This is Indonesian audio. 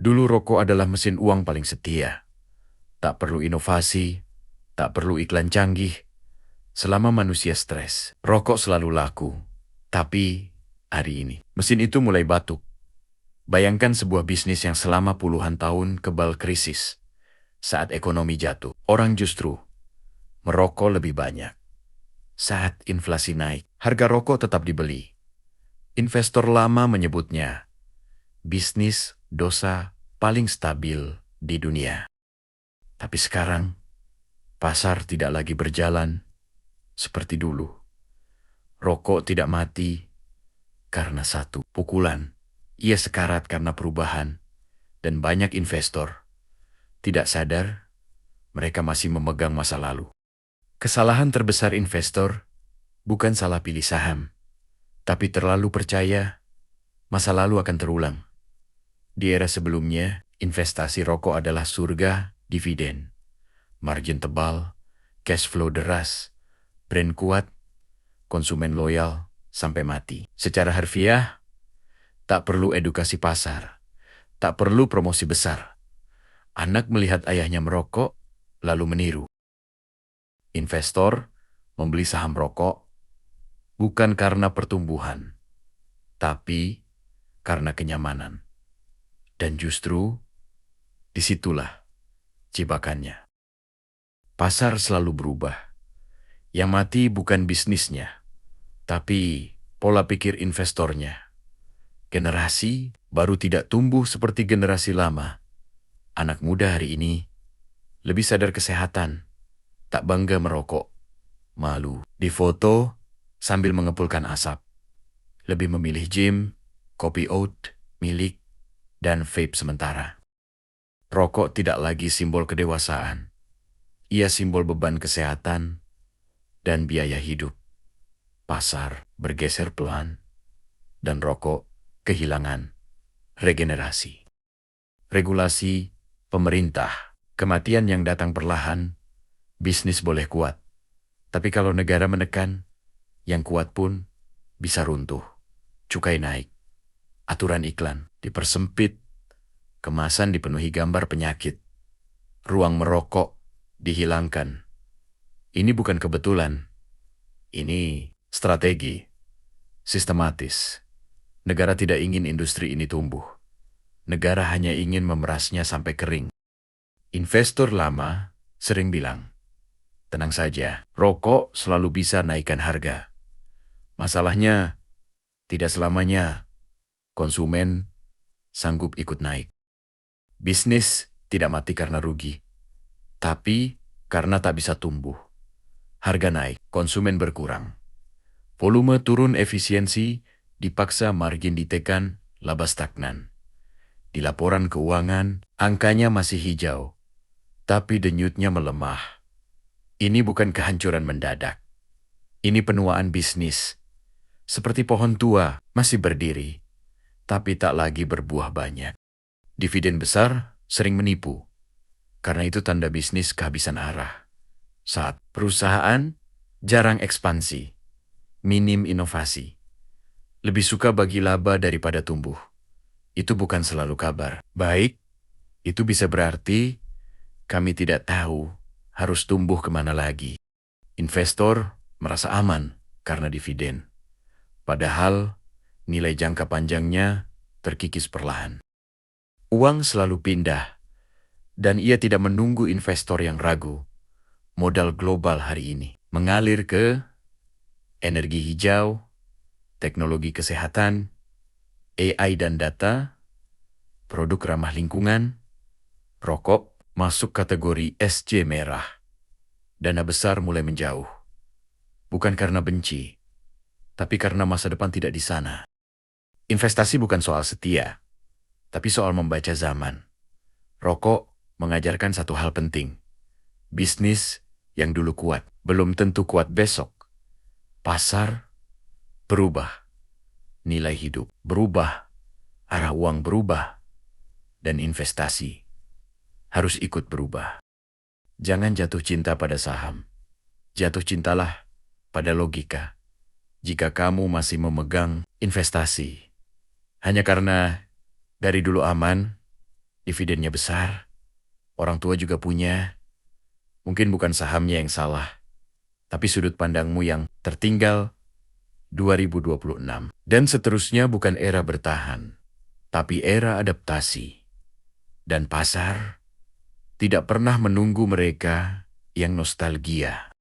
Dulu rokok adalah mesin uang paling setia. Tak perlu inovasi, tak perlu iklan canggih. Selama manusia stres, rokok selalu laku. Tapi hari ini, mesin itu mulai batuk. Bayangkan sebuah bisnis yang selama puluhan tahun kebal krisis. Saat ekonomi jatuh, orang justru merokok lebih banyak. Saat inflasi naik, harga rokok tetap dibeli. Investor lama menyebutnya bisnis dosa paling stabil di dunia. Tapi sekarang, pasar tidak lagi berjalan seperti dulu. Rokok tidak mati karena satu pukulan. Ia sekarat karena perubahan. Dan banyak investor tidak sadar mereka masih memegang masa lalu. Kesalahan terbesar investor bukan salah pilih saham, tapi terlalu percaya masa lalu akan terulang. Di era sebelumnya, investasi rokok adalah surga dividen. Margin tebal, cash flow deras, brand kuat, konsumen loyal sampai mati. Secara harfiah, tak perlu edukasi pasar, tak perlu promosi besar. Anak melihat ayahnya merokok, lalu meniru. Investor membeli saham rokok bukan karena pertumbuhan, tapi karena kenyamanan. Dan justru disitulah jebakannya. Pasar selalu berubah. Yang mati bukan bisnisnya, tapi pola pikir investornya. Generasi baru tidak tumbuh seperti generasi lama. Anak muda hari ini lebih sadar kesehatan, tak bangga merokok, malu difoto sambil mengepulkan asap. Lebih memilih gym, kopi oat, milik, dan vape sementara. Rokok tidak lagi simbol kedewasaan. Ia simbol beban kesehatan dan biaya hidup. Pasar bergeser pelan, dan rokok kehilangan regenerasi. Regulasi, pemerintah, kematian yang datang perlahan, bisnis boleh kuat. Tapi kalau negara menekan, yang kuat pun bisa runtuh. Cukai naik, aturan iklan dipersempit, kemasan dipenuhi gambar penyakit, ruang merokok dihilangkan. Ini bukan kebetulan, ini strategi, sistematis. Negara tidak ingin industri ini tumbuh. Negara hanya ingin memerasnya sampai kering. Investor lama sering bilang, tenang saja, rokok selalu bisa naikkan harga. Masalahnya, tidak selamanya konsumen sanggup ikut naik. Bisnis tidak mati karena rugi, tapi karena tak bisa tumbuh. Harga naik, konsumen berkurang. Volume turun, efisiensi dipaksa, margin ditekan, laba stagnan. Di laporan keuangan, angkanya masih hijau, tapi denyutnya melemah. Ini bukan kehancuran mendadak. Ini penuaan bisnis. Seperti pohon tua masih berdiri, tapi tak lagi berbuah banyak. Dividen besar sering menipu, karena itu tanda bisnis kehabisan arah. Saat perusahaan jarang ekspansi, minim inovasi, lebih suka bagi laba daripada tumbuh. Itu bukan selalu kabar baik. Itu bisa berarti kami tidak tahu harus tumbuh kemana lagi. Investor merasa aman karena dividen. Padahal nilai jangka panjangnya terkikis perlahan. Uang selalu pindah, dan ia tidak menunggu investor yang ragu. Modal global hari ini mengalir ke energi hijau, teknologi kesehatan, AI dan data, produk ramah lingkungan, rokok masuk kategori SC merah. Dana besar mulai menjauh. Bukan karena benci, tapi karena masa depan tidak di sana. Investasi bukan soal setia, tapi soal membaca zaman. Rokok mengajarkan satu hal penting. Bisnis yang dulu kuat, belum tentu kuat besok. Pasar berubah, nilai hidup berubah, arah uang berubah, dan investasi harus ikut berubah. Jangan jatuh cinta pada saham. Jatuh cintalah pada logika. Jika kamu masih memegang investasi hanya karena dari dulu aman, Dividennya besar, orang tua juga punya. Mungkin bukan sahamnya yang salah, tapi sudut pandangmu yang tertinggal 2026. Dan seterusnya bukan era bertahan, tapi era adaptasi. Dan pasar tidak pernah menunggu mereka yang nostalgia.